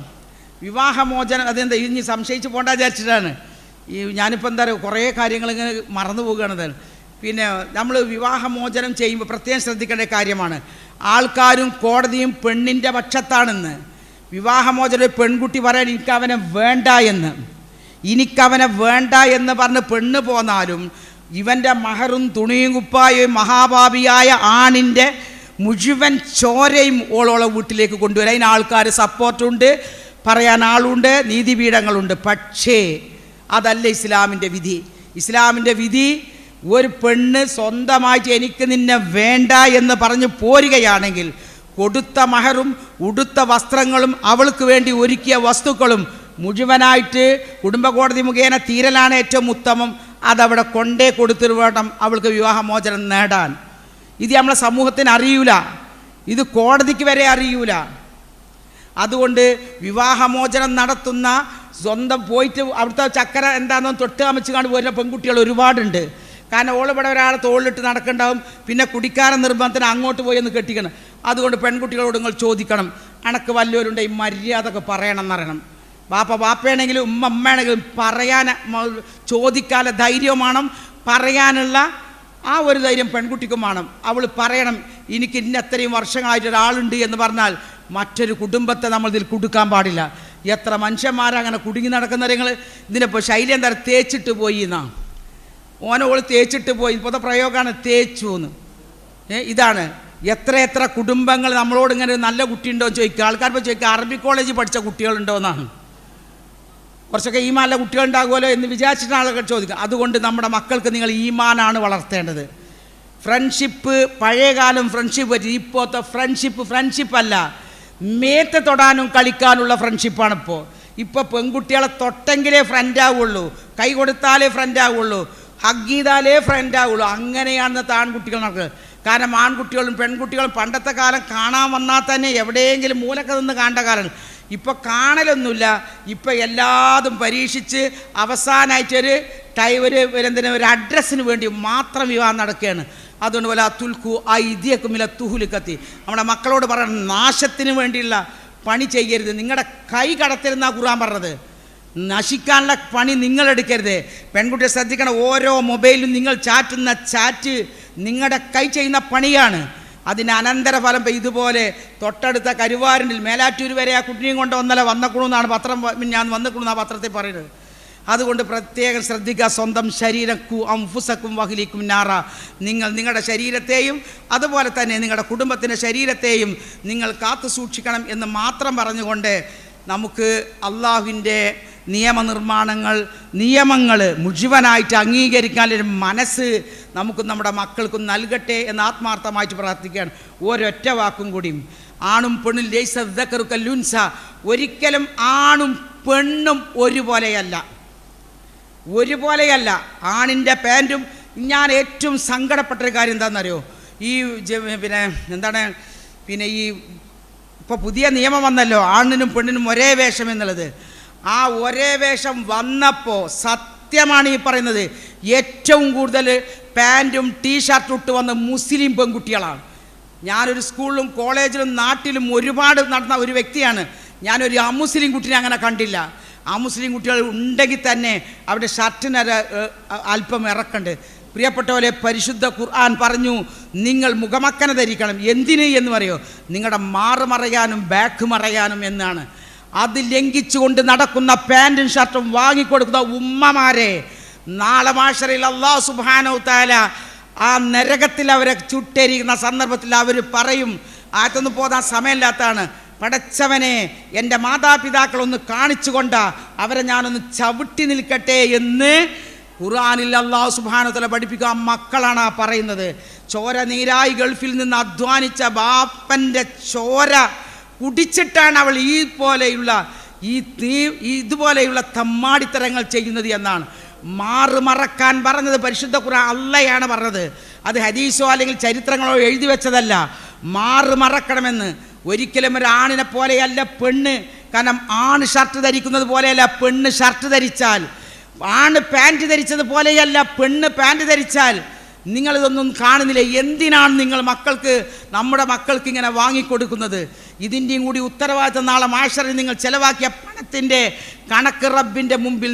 വിവാഹമോചനം അതെന്താ ഇനി സംശയിച്ച് പോകേണ്ട വിചാരിച്ചിട്ടാണ്. ഞാനിപ്പോൾ എന്താ പറയുക, കുറേ കാര്യങ്ങൾ ഇങ്ങനെ മറന്നു പോകുകയാണത്. പിന്നെ നമ്മൾ വിവാഹമോചനം ചെയ്യുമ്പോൾ പ്രത്യേകം ശ്രദ്ധിക്കേണ്ട കാര്യമാണ്. ആൾക്കാരും കോടതിയും പെണ്ണിൻ്റെ പക്ഷത്താണെന്ന്. വിവാഹമോചനം ഒരു പെൺകുട്ടി പറയാൻ എനിക്കവനെ വേണ്ട എന്ന് പറഞ്ഞ് പെണ്ണ് പോന്നാലും ഇവൻ്റെ മഹറും തുണിയും കുപ്പായും മഹാഭാവിയായ ആണിൻ്റെ മുഴുവൻ ചോരയും ഓളോളെ വീട്ടിലേക്ക് കൊണ്ടുവരാൻ അതിന് ആൾക്കാർ സപ്പോർട്ടുണ്ട്, പറയാൻ ആളുണ്ട്, നീതിപീഠങ്ങളുണ്ട്. പക്ഷേ അതല്ല ഇസ്ലാമിൻ്റെ വിധി. ഇസ്ലാമിൻ്റെ വിധി ഒരു പെണ്ണ് സ്വന്തമായിട്ട് എനിക്ക് നിന്നെ വേണ്ട എന്ന് പറഞ്ഞ് പോരുകയാണെങ്കിൽ കൊടുത്ത മഹറും ഉടുത്ത വസ്ത്രങ്ങളും അവൾക്ക് വേണ്ടി ഒരുക്കിയ വസ്തുക്കളും മുഴുവനായിട്ട് കുടുംബ കോടതി മുഖേന തീരലാണ് ഏറ്റവും ഉത്തമം. അതവിടെ കൊണ്ടേ കൊടുത്തിട്ട് വേണം അവൾക്ക് വിവാഹമോചനം നേടാൻ. ഇത് നമ്മളെ സമൂഹത്തിന് അറിയൂല, ഇത് കോടതിക്ക് വരെ അറിയൂല. അതുകൊണ്ട് വിവാഹമോചനം നടത്തുന്ന സ്വന്തം പോയിട്ട് അവിടുത്തെ ചക്കര എന്താണെന്ന് തൊട്ട് അമച്ച് കാണുമ്പോൾ വരുന്ന പെൺകുട്ടികൾ ഒരുപാടുണ്ട്. കാരണം ഓളിവിടെ ഒരാളെ തോളിലിട്ട് നടക്കണ്ടാവും, പിന്നെ കുടിക്കാരൻ നിർബന്ധത്തിന് അങ്ങോട്ട് പോയി ഒന്ന് കെട്ടിക്കണം. അതുകൊണ്ട് പെൺകുട്ടികളോട് നിങ്ങൾ ചോദിക്കണം, അണക്ക് വല്ലവരുണ്ട് ഈ മര്യാദക്ക് പറയണം എന്നറിയണം. ബാപ്പയാണെങ്കിലും ഉമ്മയാണെങ്കിലും പറയാൻ ചോദിക്കാനുള്ള ധൈര്യം വേണം, പറയാനുള്ള ആ ഒരു ധൈര്യം പെൺകുട്ടിക്കും വേണം. അവൾ പറയണം, എനിക്ക് ഇന്ന അത്രയും വർഷങ്ങളായിട്ട് ഒരാളുണ്ട് എന്ന് പറഞ്ഞാൽ മറ്റൊരു കുടുംബത്തെ നമ്മൾ ഇതിൽ കൊടുക്കാൻ പാടില്ല. എത്ര മനുഷ്യന്മാരങ്ങനെ കുടുങ്ങി നടക്കുന്ന നിങ്ങൾ. ഇതിനിപ്പോൾ ശൈലി എന്താ തേച്ചിട്ട് പോയി എന്നാ ഓനോൾ തേച്ചിട്ട് പോയി. ഇപ്പോഴത്തെ പ്രയോഗമാണ് തേച്ചു എന്ന്. ഇതാണ് എത്ര കുടുംബങ്ങൾ നമ്മളോട് ഇങ്ങനെ നല്ല കുട്ടിയുണ്ടോ എന്ന് ചോദിക്കുക. ആൾക്കാരിപ്പോൾ ചോദിക്കുക അറബി കോളേജിൽ പഠിച്ച കുട്ടികളുണ്ടോ എന്നാണ്. കുറച്ചൊക്കെ ഈമാനുള്ള കുട്ടികളുണ്ടാകുമല്ലോ എന്ന് വിചാരിച്ചിട്ട് ആളുകൾ ചോദിക്കുക. അതുകൊണ്ട് നമ്മുടെ മക്കൾക്ക് നിങ്ങൾ ഈമാനാണ് വളർത്തേണ്ടത്. ഫ്രണ്ട്ഷിപ്പ് പഴയകാലം ഫ്രണ്ട്ഷിപ്പ് പറ്റി, ഇപ്പോഴത്തെ ഫ്രണ്ട്ഷിപ്പ് അല്ല, മേത്ത് തൊടാനും കളിക്കാനുള്ള ഫ്രണ്ട്ഷിപ്പാണ് ഇപ്പോൾ പെൺകുട്ടികളെ തൊട്ടെങ്കിലേ ഫ്രണ്ടാവുള്ളൂ, കൈ കൊടുത്താലേ ഫ്രണ്ടാവുള്ളൂ, ഹഗ് ചെയ്താലേ ഫ്രണ്ടാവുള്ളൂ. അങ്ങനെയാണ് ഇന്നത്തെ ആൺകുട്ടികൾ നടക്കുന്നത്. കാരണം ആൺകുട്ടികളും പെൺകുട്ടികളും പണ്ടത്തെ കാലം കാണാൻ വന്നാൽ തന്നെ എവിടെയെങ്കിലും മൂലക്ക് നിന്ന് കാണേണ്ട കാലം. ഇപ്പോൾ കാണലൊന്നുമില്ല. ഇപ്പോൾ എല്ലാതും പരീക്ഷിച്ച് അവസാനമായിട്ടൊരു ഒരു അഡ്രസ്സിന് വേണ്ടി മാത്രം വിവാഹം നടക്കുകയാണ്. അതുകൊണ്ട് പോലെ തുൽക്കു ഐതിയക്കുമില്ല തുഹുലുക്കത്തി. നമ്മുടെ മക്കളോട് പറയണം, നാശത്തിന് വേണ്ടിയുള്ള പണി ചെയ്യരുത്. നിങ്ങളുടെ കൈ കടത്തരുന്ന ഖുർആൻ പറഞ്ഞത്. നശിക്കാനുള്ള പണി നിങ്ങളെടുക്കരുത്. പെൺകുട്ടിയെ ശ്രദ്ധിക്കണം, ഓരോ മൊബൈലും നിങ്ങൾ ചാറ്റുന്ന ചാറ്റ് നിങ്ങളുടെ കൈ ചെയ്യുന്ന പണിയാണ്. അതിന് അനന്തരഫലം ഇതുപോലെ തൊട്ടടുത്ത കരുവാരനിൽ മേലാറ്റൂർ വരെ ആ കുട്ടിയും കൊണ്ട് ഒന്നല്ല വന്നക്കണമെന്നാണ് ഞാൻ വന്നക്കണമെന്നാണ് പത്രത്തിൽ പറയുന്നത്. അതുകൊണ്ട് പ്രത്യേകം ശ്രദ്ധിക്കുക. സ്വന്തം ശരീരക്കും അംഫുസക്കും വഹിലിക്കും നാറ. നിങ്ങളുടെ ശരീരത്തെയും അതുപോലെ തന്നെ നിങ്ങളുടെ കുടുംബത്തിൻ്റെ ശരീരത്തെയും നിങ്ങൾ കാത്തു സൂക്ഷിക്കണം എന്ന് മാത്രം പറഞ്ഞുകൊണ്ട് നമുക്ക് അള്ളാഹുവിൻ്റെ നിയമങ്ങൾ മുഴുവനായിട്ട് അംഗീകരിക്കാനൊരു മനസ്സ് നമുക്കും നമ്മുടെ മക്കൾക്കും നൽകട്ടെ എന്ന് ആത്മാർത്ഥമായിട്ട് പ്രാർത്ഥിക്കുകയാണ്. ഒരൊറ്റ വാക്കും കൂടിയും, ആണും പെണ്ണും ലൈസ ദക്കറു കല്ലുൻസ, ഒരിക്കലും ആണും പെണ്ണും ഒരുപോലെയല്ല. ആണിൻ്റെ പാൻറ്റും, ഞാൻ ഏറ്റവും സങ്കടപ്പെട്ടൊരു കാര്യം എന്താണെന്നറിയോ, ഈ ഈ ഇപ്പോൾ പുതിയ നിയമം വന്നല്ലോ, ആണിനും പെണ്ണിനും ഒരേ വേഷം എന്നുള്ളത്. ആ ഒരേ വേഷം വന്നപ്പോൾ സത്യമാണ് ഈ പറയുന്നത്, ഏറ്റവും കൂടുതൽ പാൻറ്റും ടീഷർട്ടും ഇട്ട് വന്ന മുസ്ലിം പെൺകുട്ടികളാണ്. ഞാനൊരു സ്കൂളിലും കോളേജിലും നാട്ടിലും ഒരുപാട് നടന്ന ഒരു വ്യക്തിയാണ്. ഞാനൊരു അമുസ്ലിം കുട്ടിനെ അങ്ങനെ കണ്ടില്ല. അമുസ്ലിം കുട്ടികൾ ഉണ്ടെങ്കിൽ തന്നെ അവരുടെ ഷർട്ടിന് അല്പം ഇറക്കുന്നുണ്ട്. പ്രിയപ്പെട്ടവരെ, പരിശുദ്ധ ഖുർആൻ പറഞ്ഞു, നിങ്ങൾ മുഖമക്കന ധരിക്കണം. എന്തിന് എന്ന് പറയോ, നിങ്ങളുടെ മാറ് മറയാനും ബാക്ക് മറയാനും എന്നാണ്. അത് ലംഘിച്ചുകൊണ്ട് നടക്കുന്ന പാൻറ്റും ഷർട്ടും വാങ്ങിക്കൊടുക്കുന്ന ഉമ്മമാരെ നാളെ മാശറിൽ അല്ലാഹു സുബ്ഹാനഹു തആല ആ നരകത്തിൽ അവരെ ചുട്ടരിക്കുന്ന സന്ദർഭത്തിൽ അവർ പറയും, ആറ്റൊന്ന് പോകാൻ സമയമില്ലാത്തതാണ്, പടച്ചവനെ എൻ്റെ മാതാപിതാക്കളൊന്ന് കാണിച്ചുകൊണ്ട് അവരെ ഞാനൊന്ന് ചവിട്ടി നിൽക്കട്ടെ എന്ന് ഖുർആനിൽ അല്ലാഹു സുബ്ഹാനഹു തആല പഠിപ്പിക്കുക. മക്കളാണ് ആ പറയുന്നത്. ചോര നീരായി ഗൾഫിൽ നിന്ന് അധ്വാനിച്ച ബാപ്പൻ്റെ ചോര കുടിച്ചിട്ടാണ് അവൾ ഇതുപോലെയുള്ള തമ്മാടിത്തരങ്ങൾ ചെയ്യുന്നത് എന്നാണ്. മറക്കാൻ പറഞ്ഞത് പരിശുദ്ധ ഖുർആൻ അള്ളയാണ് പറഞ്ഞത്. അത് ഹദീസോ അല്ലെങ്കിൽ ചരിത്രങ്ങളോ എഴുതി വെച്ചതല്ല. മറക്കണമെന്ന്. ഒരിക്കലും ഒരു ആണിനെ പോലെയല്ല പെണ്ണ്. കാരണം ആണ് ഷർട്ട് ധരിക്കുന്നത് പോലെയല്ല പെണ്ണ് ഷർട്ട് ധരിച്ചാൽ, ആണ് പാൻറ്റ് ധരിച്ചത് പോലെയല്ല പെണ്ണ് പാൻറ്റ് ധരിച്ചാൽ. നിങ്ങളിതൊന്നും കാണുന്നില്ല. എന്തിനാണ് നിങ്ങൾ നമ്മുടെ മക്കൾക്ക് ഇങ്ങനെ വാങ്ങിക്കൊടുക്കുന്നത്? ഇതിൻ്റെയും കൂടി ഉത്തരവാദിത്തം നാളെ മാഷറിൽ നിങ്ങൾ ചെലവാക്കിയ പണത്തിൻ്റെ കണക്ക് റബ്ബിൻ്റെ മുമ്പിൽ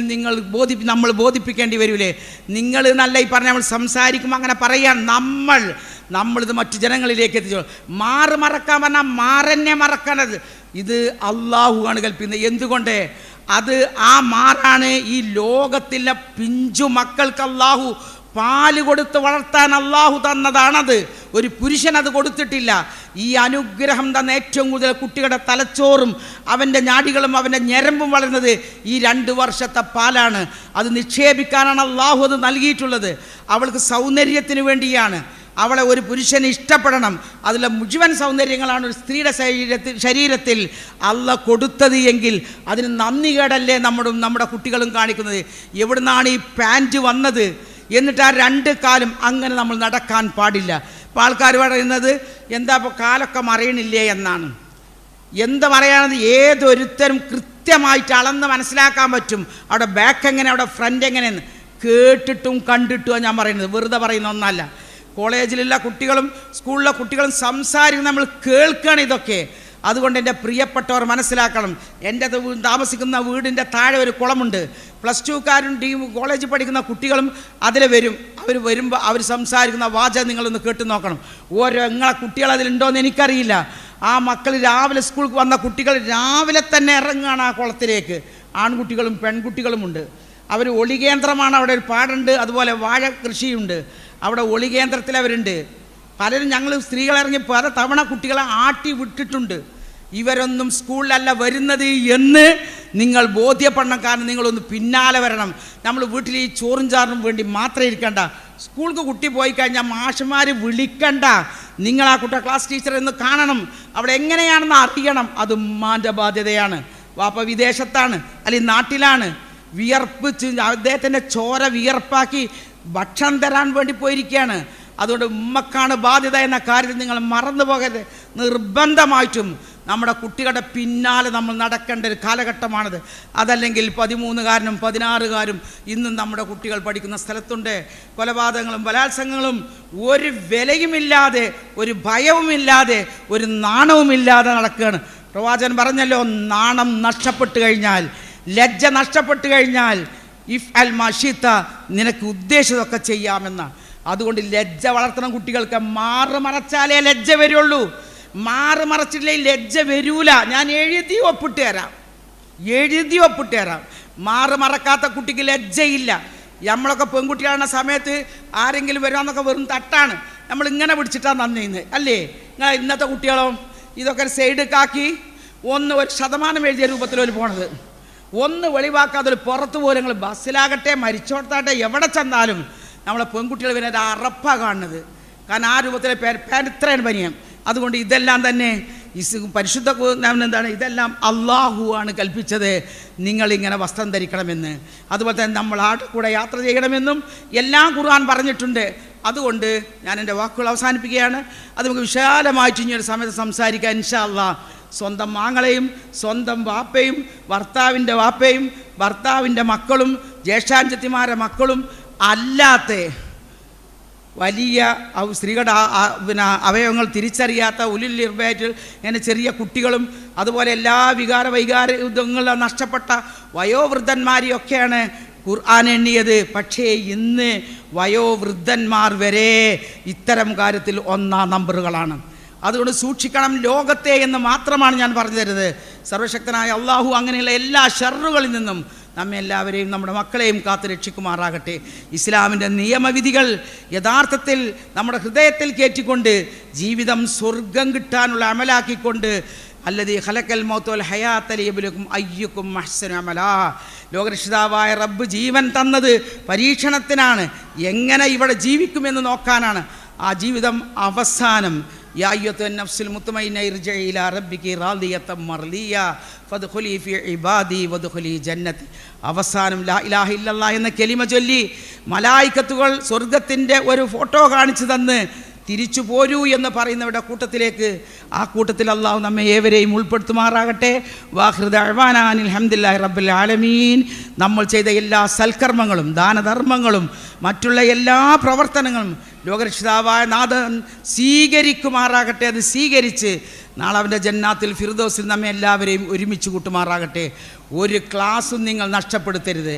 നമ്മൾ ബോധിപ്പിക്കേണ്ടി വരില്ലേ? നിങ്ങൾ നല്ല ഈ പറഞ്ഞ നമ്മൾ സംസാരിക്കുമ്പോൾ അങ്ങനെ പറയാൻ നമ്മളിത് മറ്റു ജനങ്ങളിലേക്ക് എത്തിച്ചു. മറക്കാൻ പറഞ്ഞാൽ മാറന്നെ മറക്കണത്. ഇത് അള്ളാഹു ആണ് കൽപ്പിക്കുന്നത്. എന്തുകൊണ്ട്? അത് ആ മാറാണ് ഈ ലോകത്തിലെ പിഞ്ചു മക്കൾക്ക് അള്ളാഹു പാല് കൊടുത്ത് വളർത്താൻ അള്ളാഹു തന്നതാണത്. ഒരു പുരുഷൻ അത് കൊടുത്തിട്ടില്ല. ഈ അനുഗ്രഹം തന്ന ഏറ്റവും കൂടുതൽ കുട്ടികളുടെ തലച്ചോറും അവൻ്റെ ഞാടികളും അവൻ്റെ ഞരമ്പും വളരുന്നത് ഈ 2 വർഷത്തെ പാലാണ്. അത് നിക്ഷേപിക്കാനാണ് അള്ളാഹു അത് നൽകിയിട്ടുള്ളത്. അവൾക്ക് സൗന്ദര്യത്തിന് വേണ്ടിയാണ്. അവളെ ഒരു പുരുഷന് ഇഷ്ടപ്പെടണം. അതിലെ മുഴുവൻ സൗന്ദര്യങ്ങളാണ് ഒരു സ്ത്രീയുടെ ശരീരത്തിൽ അള്ള കൊടുത്തത് എങ്കിൽ അതിന് നന്ദി കേടല്ലേ നമ്മുടെ കുട്ടികളും കാണിക്കുന്നത്? എവിടുന്നാണ് ഈ പാൻറ്റ് വന്നത്? എന്നിട്ട് ആ 2 കാലും അങ്ങനെ നമ്മൾ നടക്കാൻ പാടില്ല. ഇപ്പോൾ ആൾക്കാർ പറയുന്നത് എന്താ ഇപ്പോൾ കാലൊക്കെ മറയണില്ലേ എന്നാണ്. എന്താ പറയാനത്? ഏതൊരുത്തരും കൃത്യമായിട്ട് അളന്ന് മനസ്സിലാക്കാൻ പറ്റും. അവിടെ ബാക്ക് എങ്ങനെ, അവിടെ ഫ്രണ്ട് എങ്ങനെയെന്ന് കേട്ടിട്ടും കണ്ടിട്ടുമാണ് ഞാൻ പറയുന്നത്, വെറുതെ പറയുന്ന ഒന്നല്ല. കോളേജിലുള്ള കുട്ടികളും സ്കൂളിലെ കുട്ടികളും സംസാരിക്കും, നമ്മൾ കേൾക്കുകയാണ് ഇതൊക്കെ. അതുകൊണ്ട് എൻ്റെ പ്രിയപ്പെട്ടവർ മനസ്സിലാക്കണം. എൻ്റെ താമസിക്കുന്ന വീടിൻ്റെ താഴെ ഒരു കുളമുണ്ട്. +2കാരും കോളേജിൽ പഠിക്കുന്ന കുട്ടികളും അതിൽ വരും. അവർ വരുമ്പോൾ അവർ സംസാരിക്കുന്ന വാചകം നിങ്ങളൊന്ന് കേട്ട് നോക്കണം. നിങ്ങളെ കുട്ടികൾ അതിലുണ്ടോയെന്ന് എനിക്കറിയില്ല. ആ മക്കൾ രാവിലെ സ്കൂളിൽ വന്ന കുട്ടികൾ രാവിലെ തന്നെ ഇറങ്ങുകയാണ് ആ കുളത്തിലേക്ക്. ആൺകുട്ടികളും പെൺകുട്ടികളുമുണ്ട്. അവർ ഒളികേന്ദ്രമാണ്. അവിടെ ഒരു പാടുണ്ട്, അതുപോലെ വാഴ കൃഷിയുണ്ട്. അവിടെ ഒളികേന്ദ്രത്തിൽ അവരുണ്ട്. പലരും ഞങ്ങൾ സ്ത്രീകളിറങ്ങി പല തവണ കുട്ടികളെ ആട്ടി വിട്ടിട്ടുണ്ട്. ഇവരൊന്നും സ്കൂളിലല്ല വരുന്നത് എന്ന് നിങ്ങൾ ബോധ്യപ്പെടണം. കാരണം നിങ്ങളൊന്ന് പിന്നാലെ വരണം. നമ്മൾ വീട്ടിൽ ഈ ചോറും ചാറിനും വേണ്ടി മാത്രം ഇരിക്കണ്ട. സ്കൂൾക്ക് കുട്ടി പോയി കഴിഞ്ഞാൽ മാഷന്മാർ വിളിക്കണ്ട. നിങ്ങൾ ആ കുട്ടി ക്ലാസ് ടീച്ചറെ ഒന്ന് കാണണം. അവിടെ എങ്ങനെയാണെന്ന് അറിയണം. അത് ഉമ്മാൻ്റെ ബാധ്യതയാണ്. വാപ്പ വിദേശത്താണ് അല്ലെങ്കിൽ നാട്ടിലാണ്. വിയർപ്പ് അദ്ദേഹത്തിൻ്റെ ചോര വിയർപ്പാക്കി ഭക്ഷണം തരാൻ വേണ്ടി പോയിരിക്കുകയാണ്. അതുകൊണ്ട് ഉമ്മക്കാണ് ബാധ്യത എന്ന കാര്യത്തിൽ നിങ്ങൾ മറന്നു പോകരുത്. നിർബന്ധമായിട്ടും നമ്മുടെ കുട്ടികളുടെ പിന്നാലെ നമ്മൾ നടക്കേണ്ട ഒരു കാലഘട്ടമാണിത്. അതല്ലെങ്കിൽ 13കാരനും 16കാരും ഇന്നും നമ്മുടെ കുട്ടികൾ പഠിക്കുന്ന സ്ഥലത്തുണ്ട്. കൊലപാതകങ്ങളും ബലാത്സംഗങ്ങളും ഒരു വിലയുമില്ലാതെ, ഒരു ഭയവുമില്ലാതെ, ഒരു നാണവുമില്ലാതെ നടക്കുകയാണ്. പ്രവാചകൻ പറഞ്ഞല്ലോ, നാണം നഷ്ടപ്പെട്ടു കഴിഞ്ഞാൽ, ലജ്ജ നഷ്ടപ്പെട്ടു കഴിഞ്ഞാൽ ഇഫ് അൽ മഷീത്ത, നിനക്ക് ഉദ്ദേശിച്ചതൊക്കെ ചെയ്യാമെന്നാണ്. അതുകൊണ്ട് ലജ്ജ വളർത്തണം കുട്ടികൾക്ക്. മറച്ചാലേ ലജ്ജ വരുള്ളൂ. മറച്ചിട്ടില്ലേ ലജ്ജ വരൂല. ഞാൻ എഴുതി ഒപ്പിട്ട് തരാം. മറക്കാത്ത കുട്ടിക്ക് ലജ്ജയില്ല. നമ്മളൊക്കെ പെൺകുട്ടികളുടെ സമയത്ത് ആരെങ്കിലും വരാമെന്നൊക്കെ വെറും തട്ടാണ്. നമ്മൾ ഇങ്ങനെ പിടിച്ചിട്ടാണ് നന്ദിന്ന് അല്ലേ? ഇന്നത്തെ കുട്ടികളോ ഇതൊക്കെ സൈഡിക്കാക്കി ഒരു ശതമാനം എഴുതിയ രൂപത്തിലൊരു പോണത്. ഒന്ന് വെളിവാക്കാതെ പുറത്തു പോലും നിങ്ങൾ ബസ്സിലാകട്ടെ മരിച്ചോടത്താകട്ടെ എവിടെ ചെന്നാലും നമ്മളെ പെൺകുട്ടികൾ പിന്നെ ഒരു അറപ്പാണ് കാണുന്നത്. കാരണം ആ രൂപത്തിലെ പാൻറ് ഇത്രയാണ് പനിയം. അതുകൊണ്ട് ഇതെല്ലാം തന്നെ പരിശുദ്ധ എന്താണ്, ഇതെല്ലാം അള്ളാഹു ആണ് കൽപ്പിച്ചത് നിങ്ങളിങ്ങനെ വസ്ത്രം ധരിക്കണമെന്ന്. അതുപോലെ തന്നെ നമ്മൾ ആരുടെ കൂടെ യാത്ര ചെയ്യണമെന്നും എല്ലാം ഖുർആൻ പറഞ്ഞിട്ടുണ്ട്. അതുകൊണ്ട് ഞാൻ എൻ്റെ വാക്കുകൾ അവസാനിപ്പിക്കുകയാണ്. അത് നമുക്ക് വിശാലമായിട്ട് ഇനി ഒരു സമയത്ത് സംസാരിക്കാം ഇൻഷാ അള്ളാ. സ്വന്തം ആങ്ങളെയും സ്വന്തം വാപ്പയും ഭർത്താവിൻ്റെ വാപ്പയും ഭർത്താവിൻ്റെ മക്കളും ജ്യേഷ്ഠാഞ്ചത്തിമാരുടെ മക്കളും അല്ലാത്ത വലിയ സ്ത്രീകളുടെ അവയവങ്ങൾ തിരിച്ചറിയാത്ത ഉലിർബായിട്ട് ഇങ്ങനെ ചെറിയ കുട്ടികളും അതുപോലെ എല്ലാ വൈകാരങ്ങളും നഷ്ടപ്പെട്ട വയോവൃദ്ധന്മാരെയൊക്കെയാണ് ഖുർആൻ എണ്ണിയത്. പക്ഷേ ഇന്ന് വയോവൃദ്ധന്മാർ വരെ ഇത്തരം കാര്യത്തിൽ 1-ാം നമ്പറുകളാണ്. അതുകൊണ്ട് സൂക്ഷിക്കണം ലോകത്തെ എന്ന് മാത്രമാണ് ഞാൻ പറഞ്ഞു തരുന്നത്. സർവശക്തനായ അള്ളാഹു അങ്ങനെയുള്ള എല്ലാ ഷർറുകളിൽ നിന്നും നമ്മെ എല്ലാവരെയും നമ്മുടെ മക്കളെയും കാത്തു രക്ഷിക്കുമാറാകട്ടെ. ഇസ്ലാമിൻ്റെ നിയമവിധികൾ യഥാർത്ഥത്തിൽ നമ്മുടെ ഹൃദയത്തിൽ കയറ്റിക്കൊണ്ട് ജീവിതം സ്വർഗം കിട്ടാനുള്ള അമലാക്കിക്കൊണ്ട് അല്ലദീ ഖലഖൽ മൗത വൽ ഹയാത ലിയബ്ലുവക്കും അയ്യുക്കും അഹ്സനു അമലാ. ലോകരക്ഷിതാവായ റബ്ബ് ജീവൻ തന്നത് പരീക്ഷണത്തിനാണ്. എങ്ങനെ ഇവിടെ ജീവിക്കുമെന്ന് നോക്കാനാണ്. ആ ജീവിതം അവസാനം യാ അയ്യുഹൻ നഫ്സുൽ മുത്മഇന്ന ഇർജിഇ ഇലാ റബ്ബികി റാദിയതൻ മർദിയ ഫദ്ഖുലി ഫീ ഇബാദി വദ്ഖുലി ജന്നതി. അവസാനം ലാ ഇലാഹ ഇല്ലല്ലാഹ് എന്ന കലിമ ചൊല്ലി മലായിക്കത്തുകൾ സ്വർഗത്തിൻ്റെ ഒരു ഫോട്ടോ കാണിച്ചു തന്ന് തിരിച്ചു പോരൂ എന്ന് പറയുന്നവരുടെ കൂട്ടത്തിലേക്ക്, ആ കൂട്ടത്തിൽ അള്ളാഹു നമ്മെ ഏവരെയും ഉൾപ്പെടുത്തുമാറാകട്ടെ. വാഖിറു ദഅ്വാനാ അനിൽ ഹംദുലില്ലാഹി റബ്ബിൽ ആലമീൻ. നമ്മൾ ചെയ്ത എല്ലാ സൽക്കർമ്മങ്ങളും ദാനധർമ്മങ്ങളും മറ്റുള്ള എല്ലാ പ്രവർത്തനങ്ങളും ലോകരക്ഷിതാവായ നാഥൻ സ്വീകരിക്കുമാറാകട്ടെ. അത് സ്വീകരിച്ച് നാളെ അവൻ്റെ ജന്നാത്തിൽ ഫിർദൗസിൽ നമ്മെ എല്ലാവരെയും ഒരുമിച്ച് കൂട്ടുമാറാകട്ടെ. ഒരു ക്ലാസ്സും നിങ്ങൾ നഷ്ടപ്പെടുത്തരുത്,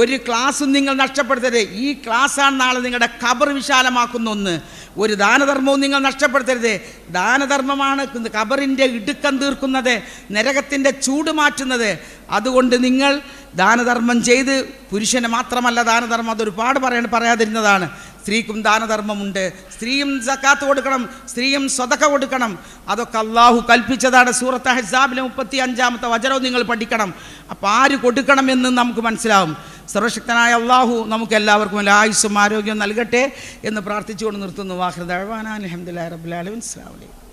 ഒരു ക്ലാസ്സും നിങ്ങൾ നഷ്ടപ്പെടുത്തരുത്. ഈ ക്ലാസ്സാണ് നാളെ നിങ്ങളുടെ ഖബർ വിശാലമാക്കുന്ന ഒന്ന്. ഒരു ദാനധർമ്മവും നിങ്ങൾ നഷ്ടപ്പെടുത്തരുത്. ദാനധർമ്മമാണ് ഖബറിൻ്റെ ഇടുക്കം തീർക്കുന്നത്, നരകത്തിൻ്റെ ചൂട് മാറ്റുന്നത്. അതുകൊണ്ട് നിങ്ങൾ ദാനധർമ്മം ചെയ്ത്, പുരുഷന് മാത്രമല്ല ദാനധർമ്മം, അതൊരുപാട് പറയാതിരുന്നതാണ്. സ്ത്രീക്കും ദാനധർമ്മമുണ്ട്. സ്ത്രീയും സക്കാത്ത് കൊടുക്കണം, സ്ത്രീയും സ്വതക്ക കൊടുക്കണം. അതൊക്കെ അള്ളാഹു കൽപ്പിച്ചതാണ്. സൂറത്ത് അഹ്സാബിലെ 35-ാമത്തെ വചനവും നിങ്ങൾ പഠിക്കണം. അപ്പോൾ ആര് കൊടുക്കണമെന്ന് നമുക്ക് മനസ്സിലാവും. സർവശക്തനായ അള്ളാഹു നമുക്ക് എല്ലാവർക്കും എല്ലാ ആയുസ്സും ആരോഗ്യവും നൽകട്ടെ എന്ന് പ്രാർത്ഥിച്ചുകൊണ്ട് നിർത്തുന്നു. വാഖിർ ദഅ്വാനാ അൽഹംദുലില്ലാഹി റബ്ബിൽ ആലമീൻ. അസ്സലാമു അലൈക്കും.